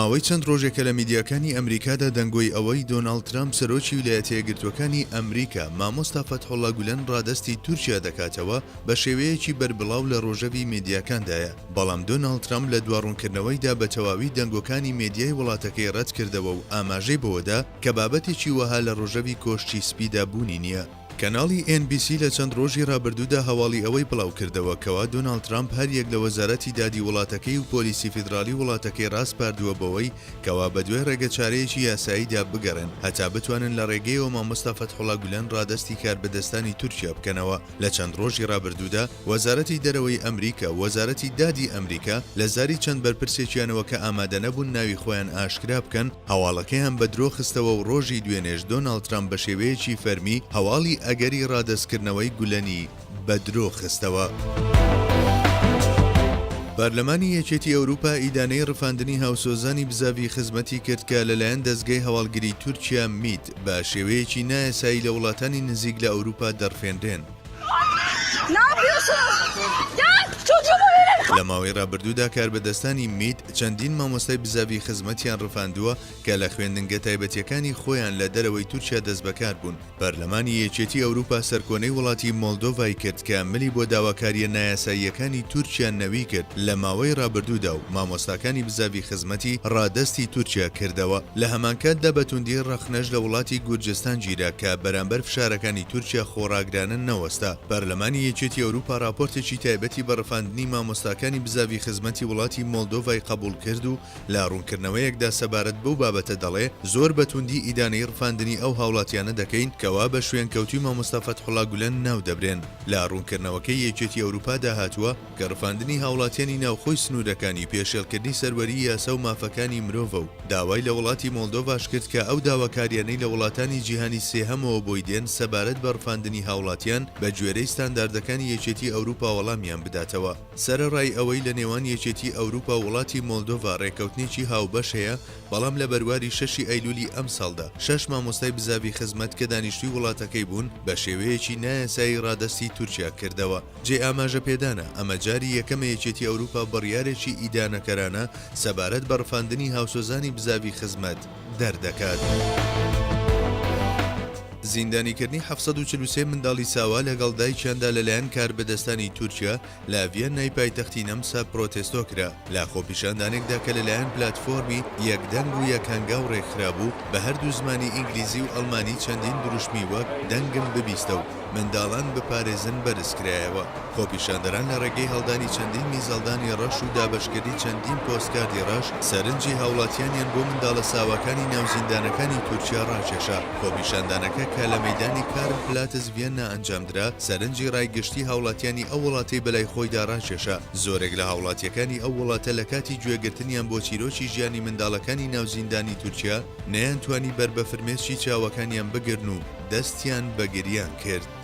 ماوەی چەند ڕۆژێکە لە میدیاکانی ئەمریکادا دەنگۆی ئەوەی دۆناڵد ترامپ سەرۆکی ویلایەتە یەکگرتووەکانی ئەمریکا مامۆستا فەتحوڵڵا گولەن ڕادەستی تورکیا دەکاتەوە بە شێوەیەکی بەربڵاو لە ڕۆژەوی میدیاکاندایە. بەڵام دۆناڵد ترامپ لە دواڕوونکردنەوەیدا بە تەواوی دەنگۆکانی میدیای وڵاتەکەی ڕەت کردەوە و ئاماژەی بەوەدا کە بابەتێکی وەها لە ڕۆژەوی کۆشتی سپیدا بوونی نییە. کەناڵی NBC لە چەند ڕۆژی ڕابردوودا هەواڵی ئەوەی بڵاو کردەوە کەوا دۆناڵد ترامپ هەریەک لە وەزارەتی دادی وڵاتەکەی و پۆلیسی فیدرالی وڵاتەکەی ڕاست پاردووە بەوەی کەوا بەدوێ ڕێگەچارەیەکی یاساییدا بگەڕێن هەتا بتوانن لە ڕێگەیەوە مامۆستا فەتحوڵڵا گولەن ڕادەستی کاربەدەستانی تورکیا بکەنەوە. لە چەند ڕۆژی ڕابردوودا وەزارەتی دەرەوەی ئەمریکا وەزارەتی دادی ئەمریکا لە زاری چەند بەرپرسێکیانەوە کە ئامادە نەبوون ناوی خۆیان ئاشکرا بکەن هەواڵەکەیان بە درۆ خستەوە و ڕۆژی دوێنێش دۆناڵد ترامپ بە شێوەیەکی فەرمی هەواڵی ئەگەری ڕادەستکردنەوەی گولەنی بە درۆ خستەوە. پارلەمانی یەکێتی ئەوروپا ئیدانەی ڕفاندنی هاوسۆزانی بزاوی خزمەتی کرد کە لەلایەن دەستگای هەواڵگری تورکیا میت بە شێوەیەکی نایاسایی لە وڵاتانی نزیک لە ئەوروپا دەرفێنرێن. لە ماوەی ڕابردوودا کاربەدەستانی میت چەندین مامۆستای بزاوی خزمەتیان ڕفاندووە کە لە خوێندنگە تایبەتیەکانی خۆیان لە دەرەوەی تورکیا دەست بەکار بوون. پەرلەمانی یەکێتی ئەوروپا سەرکۆنەی وڵاتی مۆلدۆڤای کرد کە ملی بۆ داواکاریە نایاساییەکانی تورکیا نەوی کرد لە ماوەی ڕابردوودا و مامۆستاکانی بزاوی خزمەتی ڕادەستی تورکیا کردەوە. لە هەمانکاتدا بەتوندی ڕەخنەش لە وڵاتی گورجستان گیرا کە بەرامبەر فشارەکانی تورکیا خۆڕاگرانە نەوەستا. پەرلەمانی یەکێتی ئەوروپا راپۆرتێکی تایبەتی بە ڕفاندنی مامۆستاکانی بزاوی خزمەتی وڵاتی مۆلدۆڤای قبول کرد و لە ڕوونکردنەوەیەکدا سەبارەت بەو بابەتە دەڵێ زۆر بەتوندی ئیدانەی ڕفاندنی ئەو هاوڵاتیانە دەکەین کەوا بە شوێن کەوتی مامۆستا فەتحوڵڵا گولەن ناو دەبرێن. لە ڕوونکردنەوەکەی یەکێتی ئەوروپادا هاتووە کە ڕفاندنی هاوڵاتیانی ناوخۆی سنوورەکانی پێشێلکردنی سەروەری یاسا و مافەکانی مرۆڤە و داوای لە وڵاتی مۆلدۆڤاش کرد کە ئەو داواکاریانەی لە وڵاتانی جیهانی سێهەمەوە بۆی دێن سەبارەت بە ڕفاندنی هاوڵاتیان بە گوێرەی ستانداردەکانی یەکێتی ئەوروپا وەڵامیان بداتەوە. سەرەڕای ئەوەی لە نێوان یەکێتی ئەوروپا و وڵاتی مۆلدۆڤا ڕێکەوتنێکی هاوبەش هەیە، بەڵام لە بەرواری 6 ئەیلولی ئەم ساڵدا 6 مامۆستای بزاوی خزمەت کە دانیشتووی وڵاتەکەی بوون بە شێوەیەکی نایاسایی ڕادەستی تورکیا کردەوە. جێ ئاماژە پێدانە ئەمە جاری یەکەمە یەکێتی ئەوروپا بڕیارێکی ئیدانەکەرانە سەبارەت بە ڕفاندنی هاوسۆزانی بزاوی خزمەت دەردەکات. زیندانیکردنی 743 منداڵی ساوا لەگەڵ دایکیاندا لەلایەن کاربەدەستانی تورکیا لە ڤێنای پایتەختی نەمسا پرۆتێستۆ کرا لە خۆپیشاندانێکدا کە لەلایەن پلاتفۆرمی یەکدەنگ و یەکەنگا و ڕێکخرا بوو بە هەردوو زمانی ئینگلیزی و ئەڵمانی چەندین دروشمی وەک دەنگم ببیستە و منداڵان بپارێزن بەرزکرایەوە. خۆپیشاندەران لە ڕێگەی هەڵدانی چەندین میزەڵدانی ڕەش و دابەشکردی چەندین پۆستکاردی ڕەش سەرنجی هاوڵاتیانیان بۆ منداڵە ساواکانی ناوزیندانەکانی تورکیا ڕاکێشا. خۆپیشاندانەکە کە لە مەیدانی کارل پلاتز ڤێننا ئەنجامدرا سەرنجی ڕایگەشتی هاوڵاتیانی ئەو وڵاتی بەلای خۆیدا ڕاکێشا. زۆرێک لە هاوڵاتیەکانی ئەو وڵاتە لە کاتی گوێگرتنیان بۆ چیرۆکی ژیانی منداڵەکانی ناوزیندانی تورکیا نەیانتوانی بەر بە فرمێسکی چاوەکانیان بگرن و دەستیان بە گریان کرد.